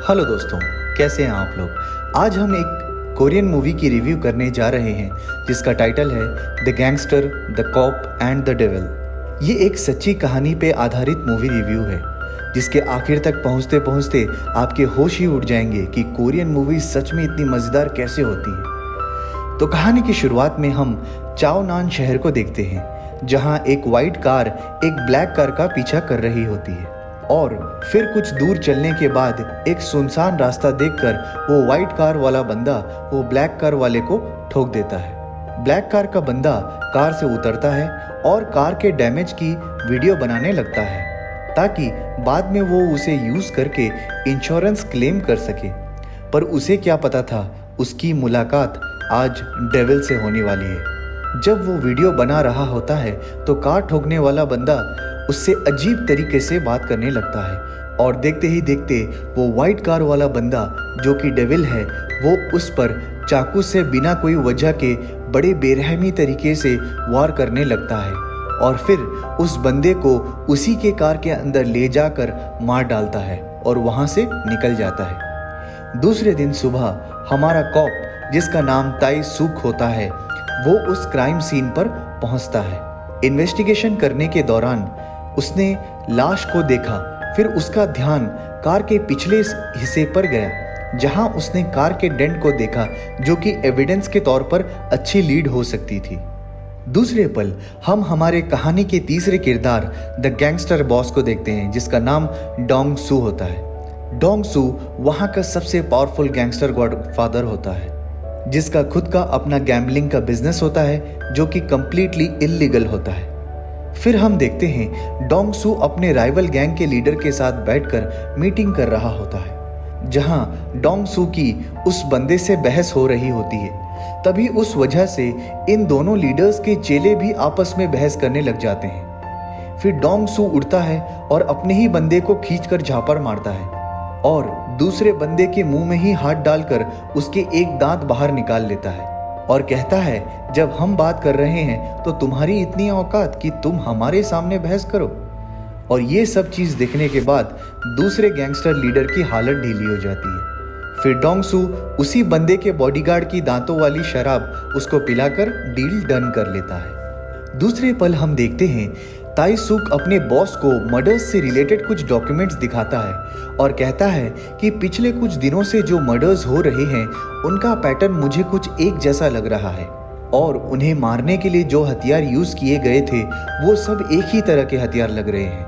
Hello दोस्तों, कैसे हैं आप लोग। आज हम एक कोरियन मूवी की रिव्यू करने जा रहे हैं जिसका टाइटल है the gangster, the cop and the devil. ये एक सच्ची कहानी पे आधारित मूवी रिव्यू है जिसके आखिर तक पहुंचते पहुंचते आपके होश ही उड़ जाएंगे कि कोरियन मूवी सच में इतनी मज़ेदार कैसे होती है। तो कहानी की शुरुआत में हम चाओनान शहर को देखते हैं जहां एक वाइट कार एक ब्लैक कार का पीछा कर रही होती है और फिर कुछ दूर चलने के बाद एक सुनसान रास्ता देखकर वो वाइट कार वाला बंदा वो ब्लैक कार वाले को ठोक देता है। ब्लैक कार का बंदा कार से उतरता है और कार के डैमेज की वीडियो बनाने लगता है ताकि बाद में वो उसे यूज करके इंश्योरेंस क्लेम कर सके। पर उसे क्या पता था उसकी मुलाकात आज डेविल से होने वाली है। जब वो वीडियो बना रहा होता है तो कार ठोकने वाला बंदा उससे अजीब तरीके से बात करने लगता है और देखते ही देखते वो वाइट कार वाला बंदा जो कि डेविल है वो उस पर चाकू से बिना कोई वजह के बड़े बेरहमी तरीके से वार करने लगता है और फिर उस बंदे को उसी के कार के अंदर ले जाकर मार डालता है और वहां से निकल जाता है। दूसरे दिन सुबह हमारा कॉप जिसका नाम ताई सुक होता है वो उस क्राइम सीन पर पहुंचता है। इन्वेस्टिगेशन करने के दौरान उसने लाश को देखा, फिर उसका ध्यान कार के पिछले हिस्से पर गया जहां उसने कार के डेंट को देखा जो कि एविडेंस के तौर पर अच्छी लीड हो सकती थी। दूसरे पल हम हमारे कहानी के तीसरे किरदार द गैंगस्टर बॉस को देखते हैं जिसका नाम डोंग सू होता है। डोंग सू वहां का सबसे पावरफुल गैंगस्टर गॉडफादर होता है जिसका खुद का अपना गैम्बलिंग का बिजनेस होता है जो कि कंप्लीटली इल्लीगल होता है। फिर हम देखते हैं डोंग सू अपने राइवल गैंग के लीडर के साथ बैठकर मीटिंग कर रहा होता है जहां डोंग सू की उस बंदे से बहस हो रही होती है। तभी उस वजह से इन दोनों लीडर्स के चेले भी आपस में बहस करने लग जाते हैं। फिर डोंग सू उड़ता है और अपने ही बंदे को खींचकर झापड़ मारता है और दूसरे बंदे के मुंह में ही हाथ डालकर उसके एक दांत बाहर निकाल लेता है और कहता है जब हम बात कर रहे हैं तो तुम्हारी इतनी औकात कि तुम हमारे सामने बहस करो। और ये सब चीज देखने के बाद दूसरे गैंगस्टर लीडर की हालत ढीली हो जाती है। फिर डोंग सू उसी बंदे के बॉडीगार्ड की दांतों वाली शराब उसको पिलाकर डील डन कर लेता है। दूसरे पल हम देखते हैं ताई सुक अपने बॉस को मर्डर्स से रिलेटेड कुछ डॉक्यूमेंट्स दिखाता है और कहता है कि पिछले कुछ दिनों से जो मर्डर्स हो रहे हैं उनका पैटर्न मुझे कुछ एक जैसा लग रहा है और उन्हें मारने के लिए जो हथियार यूज किए गए थे वो सब एक ही तरह के हथियार लग रहे हैं।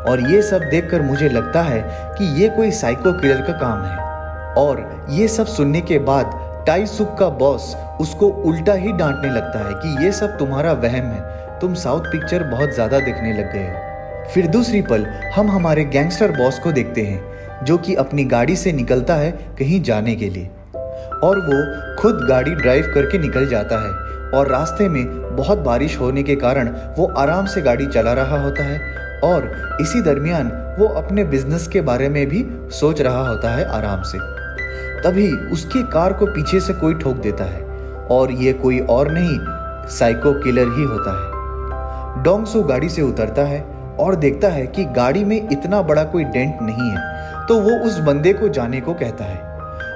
और ये सब देखकर मुझे लगता है कि ये कोई साइको किलर का काम है। और ये सब सुनने के बाद ताई सुक का बॉस उसको उल्टा ही डांटने लगता है कि ये सब तुम्हारा वहम है, तुम साउथ पिक्चर बहुत ज्यादा देखने लग गए हो। फिर दूसरी पल हम हमारे गैंगस्टर बॉस को देखते हैं जो कि अपनी गाड़ी से निकलता है कहीं जाने के लिए और वो खुद गाड़ी ड्राइव करके निकल जाता है और रास्ते में बहुत बारिश होने के कारण वो आराम से गाड़ी चला रहा होता है और इसी दरमियान वो अपने बिजनेस के बारे में भी सोच रहा होता है आराम से। तभी उसकी कार को पीछे से कोई ठोक देता है और ये कोई और नहीं साइको किलर ही होता है। डोंग सू गाड़ी से उतरता है और देखता है कि गाड़ी में इतना बड़ा कोई डेंट नहीं है तो वो उस बंदे को जाने को कहता है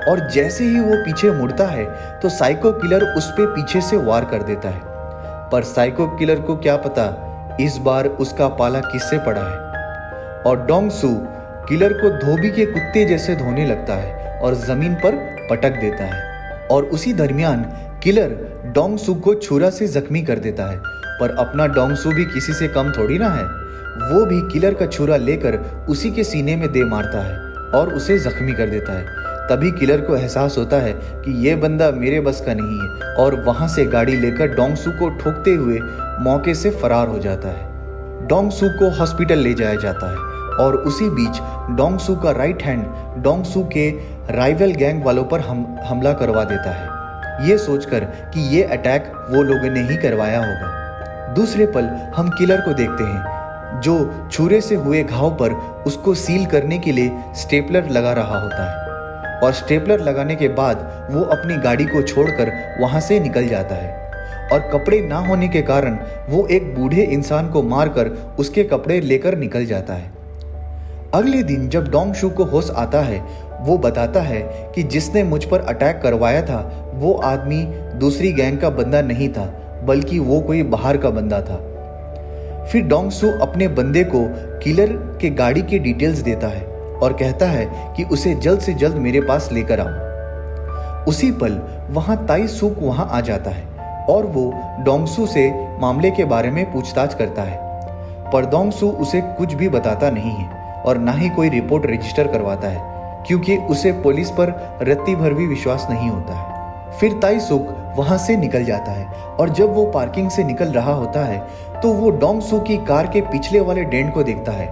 और जैसे ही वो पीछे मुड़ता है तो साइको किलर उस पे पीछे से वार कर देता है। पर साइको किलर को क्या पता इस बार उसका पाला किससे पड़ा है और डोंग सू किलर को धोबी के कुत्ते जैसे धोने लगता है और जमीन पर पटक देता है और उसी दरमियान किलर डोंग सू को छुरा से जख्मी कर देता है। पर अपना डोंग सू भी किसी से कम थोड़ी ना है, वो भी किलर का छुरा लेकर उसी के सीने में दे मारता है और उसे जख्मी कर देता है। तभी किलर को एहसास होता है कि ये बंदा मेरे बस का नहीं है और वहां से गाड़ी लेकर डोंग सू को ठोकते हुए मौके से फरार हो जाता है। डोंग सू को हॉस्पिटल ले जाया जाता है और उसी बीच डोंग सू का राइट हैंड डोंग सू के राइवल गैंग वालों पर हमला करवा देता है ये सोचकर कि ये अटैक वो लोगों ने ही करवाया होगा। दूसरे पल हम किलर को देखते हैं जो छुरे से हुए घाव पर उसको सील करने के लिए स्टेपलर लगा रहा होता है और स्टेपलर लगाने के बाद वो अपनी गाड़ी को छोड़कर वहां से निकल जाता है और कपड़े ना होने के कारण वो एक बूढ़े इंसान को मारकर उसके कपड़े लेकर निकल जाता है। अगले दिन जब डोंग शू को होश आता है, वो बताता है कि जिसने मुझ पर अटैक करवाया था वो आदमी दूसरी गैंग का बंदा नहीं था, बल्कि वो कोई बाहर का बंदा था। फिर डोंग सू अपने बंदे को किलर के गाड़ी के डिटेल्स देता है और कहता है कि उसे जल्द से जल्द मेरे पास लेकर आओ। उसी पल वहां ताई सूक वहां आ जाता है और वो डोंग सू से मामले के बारे में पूछताछ करता है, पर डोंग सू उसे कुछ भी बताता नहीं है और ना ही कोई रिपोर्ट रजिस्टर करवाता है, क्योंकि उसे पुलिस पर रत्ती भर भी विश्वास नहीं होता है। फिर ताई सुक वहां से निकल जाता है और जब वो पार्किंग से निकल रहा होता है तो वो डोंग सू की कार के पिछले वाले डेंट को देखता है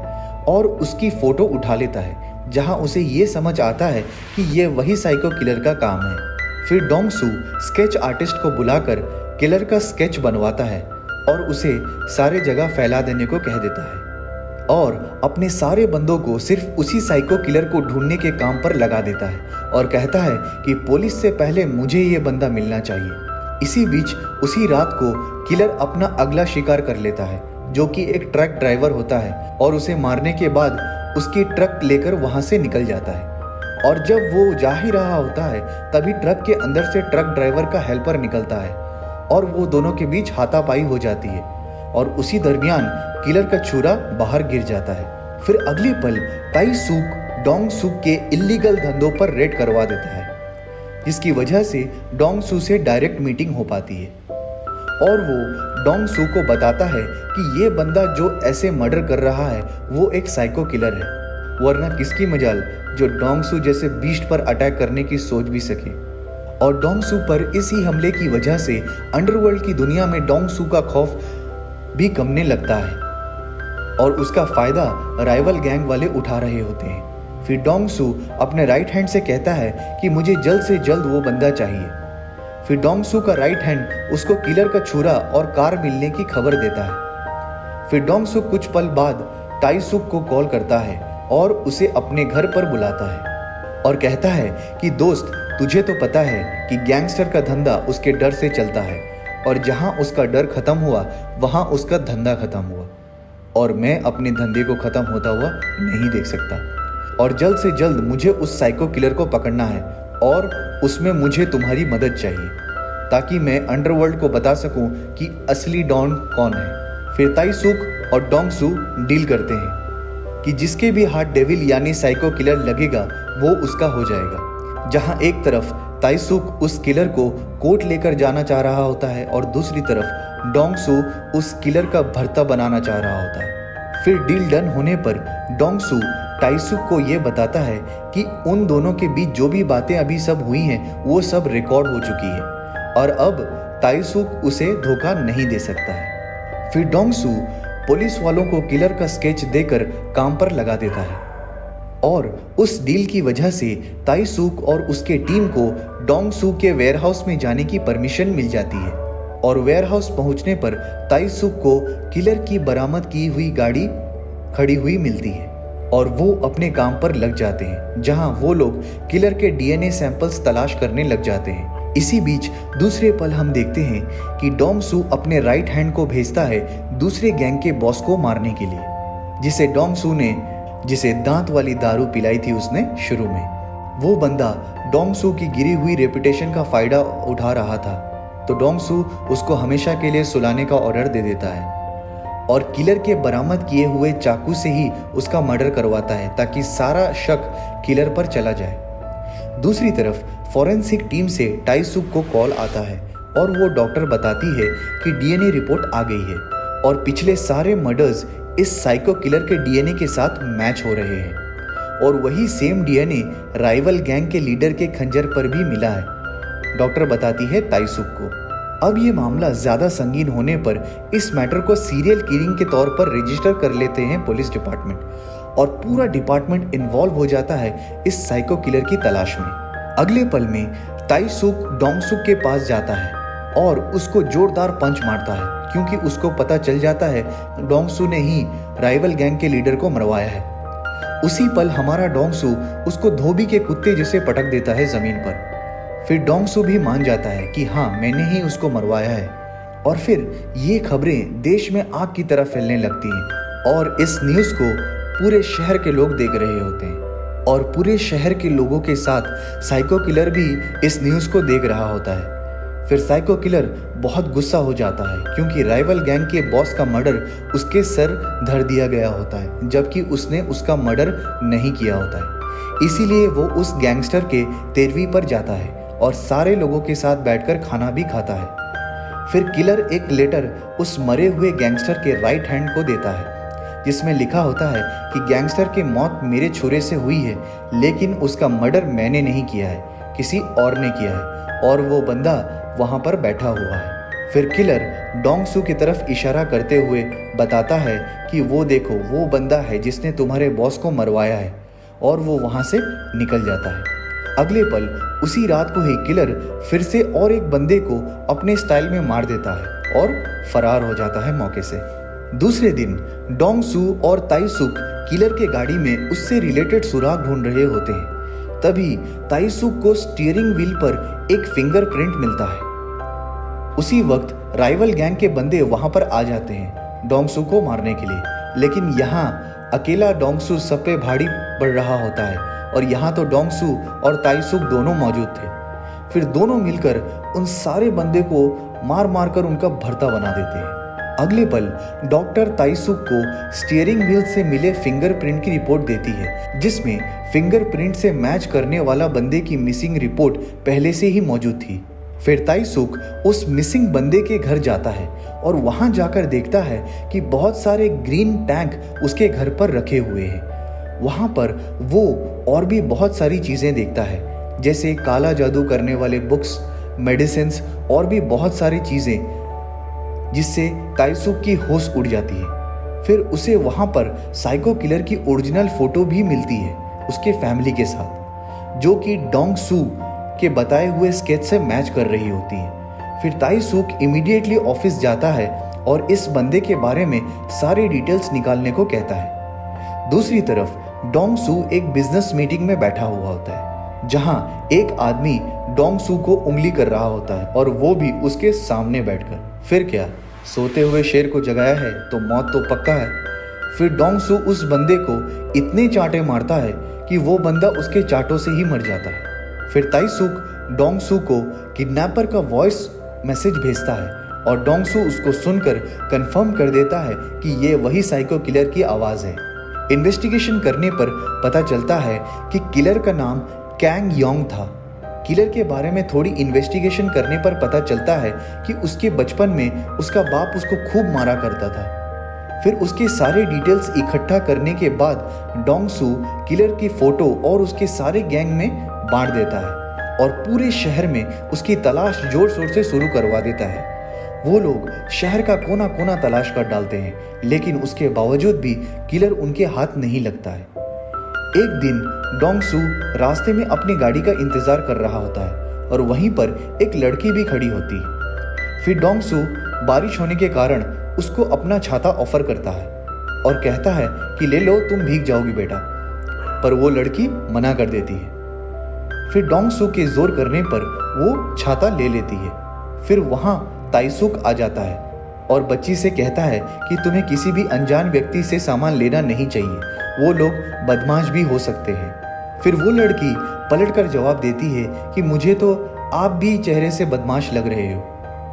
और उसकी फोटो उठा लेता है, जहां उसे ये समझ आता है कि ये वही साइको किलर का काम है। फिर डोंग सू स्केच आर्टिस्ट को बुलाकर किलर का स्केच बनवाता है और उसे सारे जगह फैला देने को कह देता है और अपने सारे बंदों को सिर्फ उसी साइको किलर को ढूंढने के काम पर लगा देता है और कहता है कि पुलिस से पहले मुझे ये बंदा मिलना चाहिए। इसी बीच उसी रात को किलर अपना अगला शिकार कर लेता है, जो कि एक ट्रक ड्राइवर होता है, और उसे मारने के बाद उसकी ट्रक लेकर वहां से निकल जाता है। और जब वो जा ही रहा होता है तभी ट्रक के अंदर से ट्रक ड्राइवर का हेल्पर निकलता है और वो दोनों के बीच हाथापाई हो जाती है और उसी दरमियान किलर का छुरा बाहर गिर जाता है। फिर अगले पल ताई सूक डोंग सूक के इल्लीगल धंधों पर रेड करवा देता है, जिसकी वजह से डोंग सू से डायरेक्ट मीटिंग हो पाती है और वो डोंग सू को बताता है कि ये बंदा जो ऐसे मर्डर कर रहा है वो एक साइको किलर है, वरना किसकी मजाल जो डोंग सू जैसे बीस्ट पर अटैक करने की सोच भी सके। और डोंग सू पर इसी हमले की वजह से अंडरवर्ल्ड की दुनिया में डोंग सू का खौफ भी कमने लगता है और उसका फायदा राइवल गैंग वाले उठा रहे होते हैं। फिर डोंग सू अपने राइट हैंड से कहता है कि मुझे जल्द से जल्द वो बंदा चाहिए। फिर डोंग सू का राइट हैंड उसको किलर का छुरा और कार मिलने की खबर देता है। फिर डोंग सू कुछ पल बाद ताई सुक को कॉल करता है और उसे अपने घर पर बुलाता है और कहता है कि दोस्त, तुझे तो पता है कि गैंगस्टर का धंधा उसके डर से चलता है और जहां उसका डर खत्म हुआ वहां उसका धंधा खत्म हुआ, और मैं अपने धंधे को खत्म होता हुआ नहीं देख सकता और जल्द से जल्द मुझे उस साइको किलर को पकड़ना है और उसमें मुझे तुम्हारी मदद चाहिए ताकि मैं अंडरवर्ल्ड को बता सकूं कि असली डॉन कौन है। फिर ताई सुक और डोंग सू डील करते हैं कि जिसके भी हाथ डेविल यानी साइको किलर लगेगा वो उसका हो जाएगा। जहां एक तरफ ताई सुक उस किलर को कोर्ट लेकर जाना चाह रहा होता है और दूसरी तरफ डोंग सू उस किलर का भर्ता बनाना चाह रहा होता है। फिर डील डन होने पर डोंग सू ताई सुक को यह बताता है कि उन दोनों के बीच जो भी बातें अभी सब हुई हैं वो सब रिकॉर्ड हो चुकी है और अब ताई सुक उसे धोखा नहीं दे सकता है। फिर डोंग सू पुलिस वालों को किलर का स्केच देकर काम पर लगा देता है और उस डील की वजह से ताई सुक और उसके टीम को डोंग सू के वेयरहाउस में जाने की परमिशन मिल जाती है और वेयरहाउस पहुंचने पर ताई सुक को किलर की बरामद की हुई गाड़ी खड़ी हुई मिलती है और वो अपने काम पर लग जाते हैं, जहां वो लोग किलर के डीएनए सैंपल्स तलाश करने लग जाते हैं। इसी बीच दूसरे पल हम देखते हैं कि डोंग सू अपने राइट हैंड को भेजता है दूसरे गैंग के बॉस को मारने के लिए, जिसे डोंग सू ने जिसे दांत वाली दारू पिलाई थी उसने शुरू में। वो बंदा डोंग सू की गिरी हुई रेपुटेशन का फायदा उठा रहा था, तो डोंग सू उसको हमेशा के लिए सुलाने का ऑर्डर दे देता है और किलर के बरामद किए हुए चाकू से ही उसका मर्डर करवाता है ताकि सारा शक किलर पर चला जाए। दूसरी तरफ फॉरेंसिक टीम से ताई सुक को कॉल आता है और वो डॉक्टर बताती है कि डीएनए रिपोर्ट आ गई है और पिछले सारे मर्डर्स इस साइको किलर के डीएनए के साथ मैच हो रहे हैं और वही सेम डीएनए राइवल गैंग के लीडर के खंजर पर भी मिला है, डॉक्टर बताती है ताई सुक को। अब ये मामला ज्यादा संगीन होने पर इस मैटर को सीरियल किलिंग के तौर पर रजिस्टर कर लेते हैं पुलिस डिपार्टमेंट और पूरा डिपार्टमेंट इन्वॉल्व हो जाता है इस साइको किलर की तलाश में। अगले पल में ताई सुक डोंग सुक के पास जाता है और उसको जोरदार पंच मारता है क्योंकि उसको पता चल जाता है डोंग सू ने ही राइवल गैंग के लीडर को मरवाया है। उसी पल हमारा डोंग सू उसको धोबी के कुत्ते जैसे पटक देता है जमीन पर। फिर डोंग सू भी मान जाता है कि हाँ, मैंने ही उसको मरवाया है और फिर ये खबरें देश में आग की तरह फैलने लगती हैं और इस न्यूज़ को पूरे शहर के लोग देख रहे होते हैं और पूरे शहर के लोगों के साथ साइको किलर भी इस न्यूज़ को देख रहा होता है। फिर साइको किलर बहुत गुस्सा हो जाता है क्योंकि राइवल गैंग के बॉस का मर्डर उसके सर धर दिया गया होता है, जबकि उसने उसका मर्डर नहीं किया होता है। इसीलिए वो उस गैंगस्टर के तेरवी पर जाता है और सारे लोगों के साथ बैठकर खाना भी खाता है। फिर किलर एक लेटर उस मरे हुए गैंगस्टर के राइट हैंड को देता है जिसमें लिखा होता है कि गैंगस्टर की मौत मेरे छुरे से हुई है, लेकिन उसका मर्डर मैंने नहीं किया है, किसी और ने किया है और वो बंदा वहाँ पर बैठा हुआ है। फिर किलर डोंग सू की तरफ इशारा करते हुए बताता है कि वो देखो, वो बंदा है जिसने तुम्हारे बॉस को मरवाया है, और वो वहाँ से निकल जाता है। अगले पल उसी रात को ही किलर फिर से और एक बंदे को अपने स्टाइल में मार देता है और फरार हो जाता है मौके से। दूसरे दिन डोंग सू और ताई सुक किलर के गाड़ी में उससे रिलेटेड सुराग ढूंढ रहे होते हैं। तभी ताई सुक को स्टीयरिंग व्हील पर एक फिंगरप्रिंट मिलता है। उसी वक्त राइवल गैंग के बंदे वहां पर आ जाते हैं डोंग सू को मारने के लिए, लेकिन यहाँ अकेला डोंग सू सब पे भारी पड़ रहा होता है और यहाँ तो डोंग सू और ताई सुक दोनों मौजूद थे। फिर दोनों मिलकर उन सारे बंदे को मार मार कर उनका भरता बना देते हैं। अगले पल डॉक्टर ताइसुक को स्टीयरिंग व्हील से मिले फिंगरप्रिंट की रिपोर्ट देती है, जिसमें फिंगरप्रिंट से मैच करने वाला बंदे की मिसिंग रिपोर्ट पहले से ही मौजूद थी। फिर ताइसुक उस मिसिंग बंदे के घर जाता है और वहां जाकर देखता है कि बहुत सारे ग्रीन टैंक उसके घर पर रखे हुए हैं। वहां पर वो और भी बहुत सारी चीजें देखता है, जैसे काला जादू करने वाले बुक्स, मेडिसिन और भी बहुत सारी चीजें, जिससे ताइसुक की होश उड़ जाती है। फिर उसे वहां पर साइको किलर की ओरिजिनल फोटो भी मिलती है उसके फैमिली के साथ, जो कि डोंग सू के बताए हुए स्केच से मैच कर रही होती है। फिर ताइसुक इमीडिएटली ऑफिस जाता है और इस बंदे के बारे में सारे डिटेल्स निकालने को कहता है। दूसरी तरफ डोंग सू एक बिजनेस मीटिंग में बैठा हुआ होता है, जहां एक आदमी डोंग सू को उंगली कर रहा होता है और वो भी उसके सामने बैठकर। फिर क्या, सोते हुए शेर को जगाया है तो मौत तो पक्का है। फिर डोंग सू उस बंदे को इतने चांटे मारता है कि वो बंदा उसके चांटों से ही मर जाता है। फिर ताइसुक डोंग सू को किडनैपर का वॉइस मैसेज भेजता है और डोंग सू उसको सुनकर कंफर्म कर देता है कि ये वही साइको किलर की आवाज़ है। इन्वेस्टिगेशन करने पर पता चलता है कि किलर का नाम कैंग योंग था। किलर के बारे में थोड़ी इन्वेस्टिगेशन करने पर पता चलता है कि उसके बचपन में उसका बाप उसको खूब मारा करता था। फिर उसके सारे डिटेल्स इकट्ठा करने के बाद डोंग सू किलर की फोटो और उसके सारे गैंग में बांट देता है और पूरे शहर में उसकी तलाश जोर शोर से शुरू करवा देता है। वो लोग शहर का कोना कोना तलाश कर डालते हैं, लेकिन उसके बावजूद भी किलर उनके हाथ नहीं लगता है। एक दिन डोंग सू रास्ते में अपनी गाड़ी का इंतजार कर रहा होता है और वहीं पर एक लड़की भी खड़ी होती है। फिर डोंग सू बारिश होने के कारण उसको अपना छाता ऑफर करता है और कहता है कि ले लो, तुम भीग जाओगी बेटा, पर वो लड़की मना कर देती है। फिर डोंग सू के जोर करने पर वो छाता ले लेती है। फिर वहां ताइसुक आ जाता है और बच्ची से कहता है कि तुम्हें किसी भी अनजान व्यक्ति से सामान लेना नहीं चाहिए, वो लोग बदमाश भी हो सकते हैं। फिर वो लड़की पलटकर जवाब देती है कि मुझे तो आप भी चेहरे से बदमाश लग रहे हो,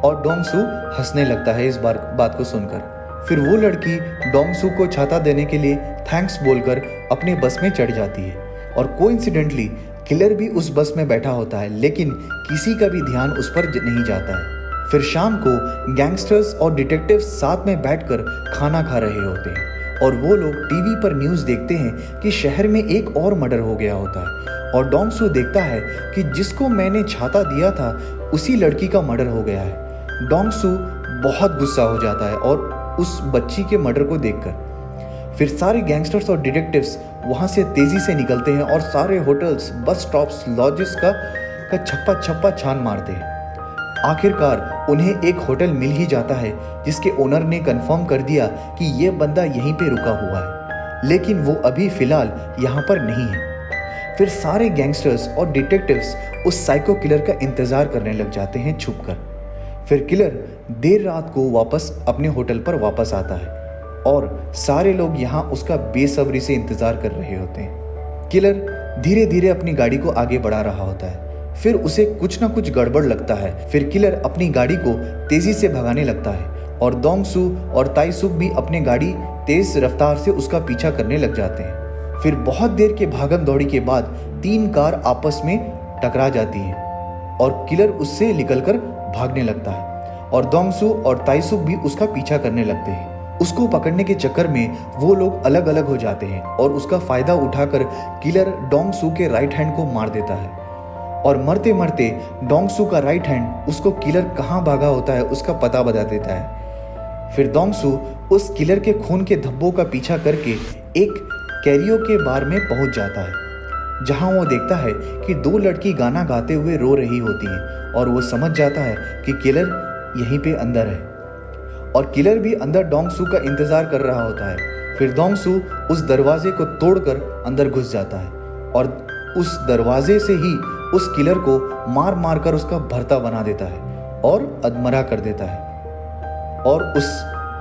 और डोंग सू हंसने लगता है इस बात को सुनकर। फिर वो लड़की डोंग सू को छाता देने के लिए थैंक्स बोलकर अपने बस में चढ़ जाती है और कोइंसिडेंटली किलर भी उस बस में बैठा होता है, लेकिन किसी का भी ध्यान उस पर नहीं जाता है। फिर शाम को गैंगस्टर्स और डिटेक्टिव्स साथ में बैठकर खाना खा रहे होते हैं और वो लोग टीवी पर न्यूज़ देखते हैं कि शहर में एक और मर्डर हो गया होता है और डोंग सू देखता है कि जिसको मैंने छाता दिया था उसी लड़की का मर्डर हो गया है। डोंग सू बहुत गुस्सा हो जाता है और उस बच्ची के मर्डर को देखकर। फिर सारे गैंगस्टर्स और डिटेक्टिव्स वहाँ से तेज़ी से निकलते हैं और सारे होटल्स, बस स्टॉप्स, लॉजेस का छप्पा छप्पा छान मारते हैं। आखिरकार उन्हें एक होटल मिल ही जाता है जिसके ओनर ने कंफर्म कर दिया कि ये बंदा यहीं पे रुका हुआ है, लेकिन वो अभी फिलहाल यहाँ पर नहीं है। फिर सारे गैंगस्टर्स और डिटेक्टिव्स उस साइको किलर का इंतजार करने लग जाते हैं छुपकर। फिर किलर देर रात को वापस अपने होटल पर वापस आता है और सारे लोग यहाँ उसका बेसब्री से इंतजार कर रहे होते हैं। किलर धीरे धीरे अपनी गाड़ी को आगे बढ़ा रहा होता है। फिर उसे कुछ ना कुछ गड़बड़ लगता है। फिर किलर अपनी गाड़ी को तेजी से भगाने लगता है और डोंगसू और ताइसुक भी अपनी गाड़ी तेज रफ्तार से उसका पीछा करने लग जाते हैं। फिर बहुत देर के भागम दौड़ी के बाद 3 कार आपस में टकरा जाती हैं और किलर उससे निकलकर भागने लगता है और डोंगसू और ताइसुक भी उसका पीछा करने लगते हैं। उसको पकड़ने के चक्कर में वो लोग अलग अलग हो जाते हैं और उसका फायदा उठाकर किलर डोंगसू के राइट हैंड को मार देता है और मरते मरते डोंगसू का राइट हैंड उसको किलर कहाँ भागा होता है उसका पता बता देता है। फिर डोंगसू उस किलर के खून के धब्बों का पीछा करके एक कैरियोके बार में पहुंच जाता है, जहां वो देखता है कि 2 लड़की गाना गाते हुए रो रही होती हैं और वो समझ जाता है कि किलर यहीं पे अंदर है और किलर भी अंदर डोंगसू का इंतजार कर रहा होता है। फिर डोंगसू उस दरवाजे को तोड़कर अंदर घुस जाता है और उस दरवाजे से ही उस किलर को मार मार कर उसका भर्ता बना देता है और अधमरा कर देता है और उस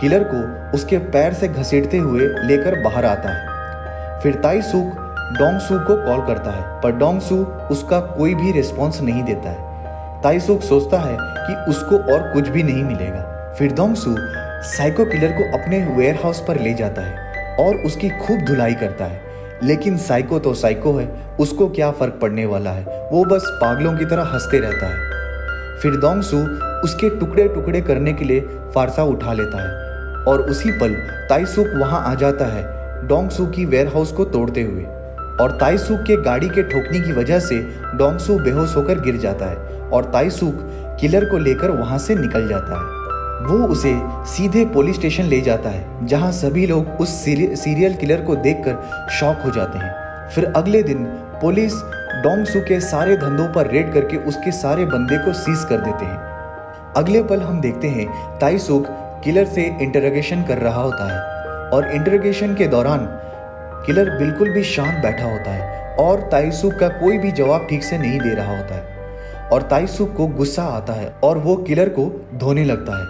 किलर को उसके पैर से घसीटते हुए लेकर बाहर आता है। फिर ताइसुक डोंगसू को कॉल करता है पर डोंगसू उसका कोई भी रिस्पॉन्स नहीं देता है। ताइसुक सोचता है कि उसको और कुछ भी नहीं मिलेगा। फिर डोंगसू साइको किलर को अपने वेयरहाउस पर ले जाता है और उसकी खूब धुलाई करता है, लेकिन साइको तो साइको है, उसको क्या फर्क पड़ने वाला है, वो बस पागलों की तरह हंसते रहता है। फिर डोंगसू उसके टुकड़े टुकड़े करने के लिए फारसा उठा लेता है और उसी पल ताइसुक वहां आ जाता है डोंगसू की वेयरहाउस को तोड़ते हुए और ताइसुक के गाड़ी के ठोकने की वजह से डोंगसू बेहोश होकर गिर जाता है और ताइसुक किलर को लेकर वहां से निकल जाता है। वो उसे सीधे पुलिस स्टेशन ले जाता है, जहां सभी लोग उस सीरियल किलर को देखकर शॉक हो जाते हैं। फिर अगले दिन पुलिस डोंगसू के सारे धंधों पर रेड करके उसके सारे बंदे को सीज कर देते हैं। अगले पल हम देखते हैं ताइसुक किलर से इंटरोगेशन कर रहा होता है और इंटरोगेशन के दौरान किलर बिल्कुल भी शांत बैठा होता है और ताइसुक का कोई भी जवाब ठीक से नहीं दे रहा होता है और ताइसुक को गुस्सा आता है और वो किलर को धोने लगता है,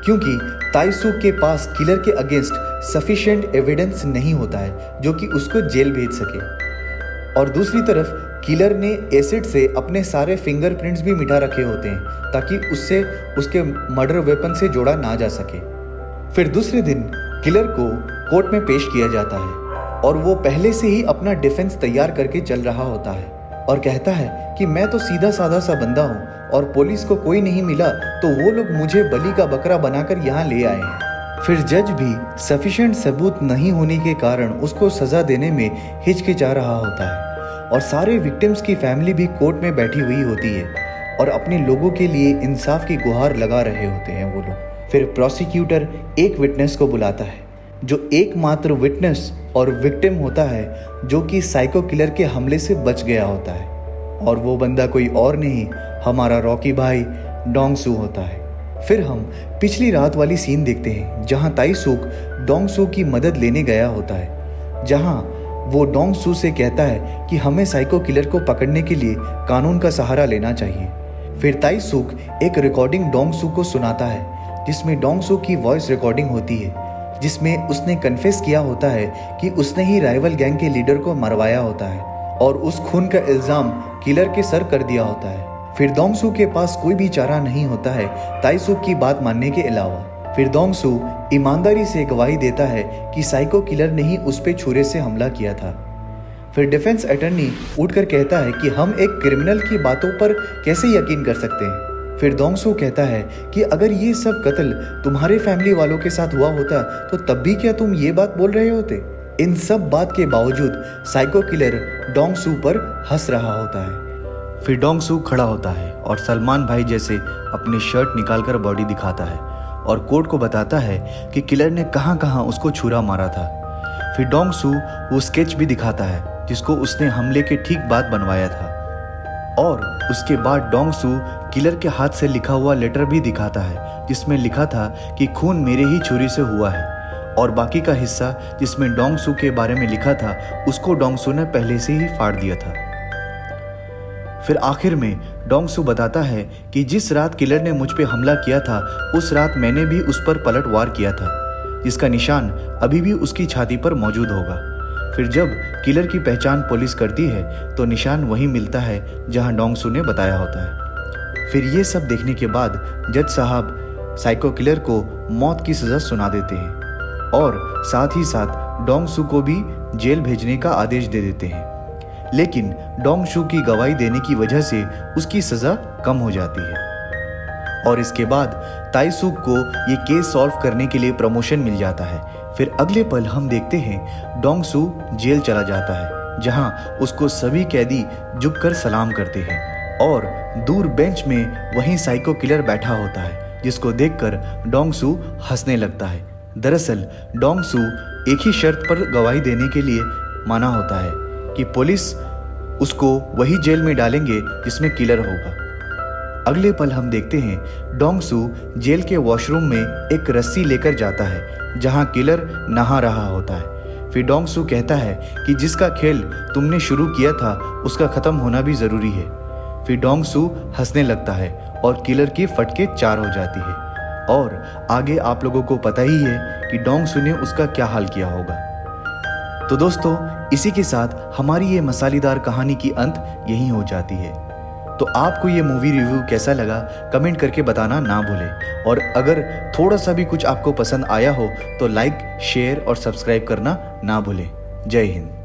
क्योंकि ताइसुक के पास किलर के अगेंस्ट सफिशिएंट एविडेंस नहीं होता है जो कि उसको जेल भेज सके। और दूसरी तरफ किलर ने एसिड से अपने सारे फिंगरप्रिंट्स भी मिटा रखे होते हैं ताकि उससे उसके मर्डर वेपन से जोड़ा ना जा सके। फिर दूसरे दिन किलर को कोर्ट में पेश किया जाता है और वो पहले से ही अपना डिफेंस तैयार करके चल रहा होता है और कहता है कि मैं तो सीधा साधा सा बंदा हूँ और पुलिस को कोई नहीं मिला तो वो लोग मुझे बलि का बकरा बनाकर यहाँ ले आए हैं। फिर जज भी सफिशिएंट सबूत नहीं होने के कारण उसको सजा देने में हिचकिचा रहा होता है और सारे विक्टिम्स की फैमिली भी कोर्ट में बैठी हुई होती है और अपने लोगों के लिए इंसाफ की गुहार लगा रहे होते हैं वो लोग। फिर प्रोसिक्यूटर एक विटनेस को बुलाता है जो एकमात्र विटनेस और विक्टिम होता है जो कि साइको किलर के हमले से बच गया होता है और वो बंदा कोई और नहीं, हमारा रॉकी भाई डोंगसू होता है। फिर हम पिछली रात वाली सीन देखते हैं जहां ताइसुक डोंगसू की मदद लेने गया होता है, जहां वो डोंगसू से कहता है कि हमें साइको किलर को पकड़ने के लिए कानून का सहारा लेना चाहिए। फिर ताइसुक एक रिकॉर्डिंग डोंगसू को सुनाता है जिसमें डोंगसू की वॉइस रिकॉर्डिंग होती है, जिसमें उसने कन्फेस किया होता है कि उसने ही राइवल गैंग के लीडर को मरवाया होता है और उस खून का इल्जाम किलर के सर कर दिया होता है। फिर डोंगसू के पास कोई भी चारा नहीं होता है ताइसुक की बात मानने के अलावा। फिर डोंगसू ईमानदारी से गवाही देता है कि साइको किलर ने ही उस पे छुरे से हमला किया था। फिर डिफेंस अटर्नी उठकर कहता है कि हम एक क्रिमिनल की बातों पर कैसे यकीन कर सकते हैं। फिर डोंगसू कहता है कि अगर ये सब कत्ल तुम्हारे फैमिली वालों के साथ हुआ होता तो तब भी क्या तुम ये बात बोल रहे होते। इन सब बात के बावजूद साइको किलर डोंगसू पर हंस रहा होता है। फिर डोंगसू खड़ा होता है और सलमान भाई जैसे अपनी शर्ट निकालकर बॉडी दिखाता है और कोर्ट को बताता है कि किलर ने कहां कहां उसको छुरा मारा था। फिर डोंगसू वो स्केच भी दिखाता है जिसको उसने हमले के ठीक बाद बनवाया था और उसके बाद डोंगसू किलर के हाथ से लिखा हुआ लेटर भी दिखाता है जिसमें लिखा था कि खून मेरे ही छुरी से हुआ है और बाकी का हिस्सा जिसमें डोंगसू के बारे में लिखा था उसको डोंगसू ने पहले से ही फाड़ दिया था। फिर आखिर में डोंगसू बताता है कि जिस रात किलर ने मुझ पे हमला किया था उस रात मैंने भी उस पर पलटवार किया था। जिसका निशान अभी भी उसकी छाती पर मौजूद होगा। फिर जब किलर की पहचान पुलिस करती है तो निशान वही मिलता है जहां डोंगसू ने बताया होता है। फिर ये सब देखने के बाद जज साहब साइको किलर को मौत की सज़ा सुना देते हैं और साथ ही साथ डोंगसू को भी जेल भेजने का आदेश दे देते हैं। लेकिन डोंगसू की गवाही देने की वजह से उसकी सज़ा कम हो जाती है और इसके बाद ताइसूक को ये केस सॉल्व करने के लिए प्रमोशन मिल जाता है। फिर अगले पल हम देखते हैं डोंगसू जेल चला जाता है जहां उसको सभी कैदी झुककर सलाम करते हैं और दूर बेंच में वहीं साइको किलर बैठा होता है, जिसको देखकर डोंगसू हंसने लगता है। दरअसल डोंगसू एक ही शर्त पर गवाही देने के लिए माना होता है कि पुलिस उसको वही जेल में डालेंगे जिसमें किलर होगा। अगले पल हम देखते हैं डोंगसू जेल के वॉशरूम में एक रस्सी लेकर जाता है जहां किलर नहा रहा होता है। फिर डोंगसू कहता है कि जिसका खेल तुमने शुरू किया था उसका ख़त्म होना भी ज़रूरी है। फिर डोंगसू हंसने लगता है और किलर की फटके 4 हो जाती है और आगे आप लोगों को पता ही है कि डोंगसू ने उसका क्या हाल किया होगा। तो दोस्तों, इसी के साथ हमारी ये मसालेदार कहानी की अंत यहीं हो जाती है। तो आपको ये मूवी रिव्यू कैसा लगा कमेंट करके बताना ना भूलें और अगर थोड़ा सा भी कुछ आपको पसंद आया हो तो लाइक, शेयर और सब्सक्राइब करना ना भूलें। जय हिंद।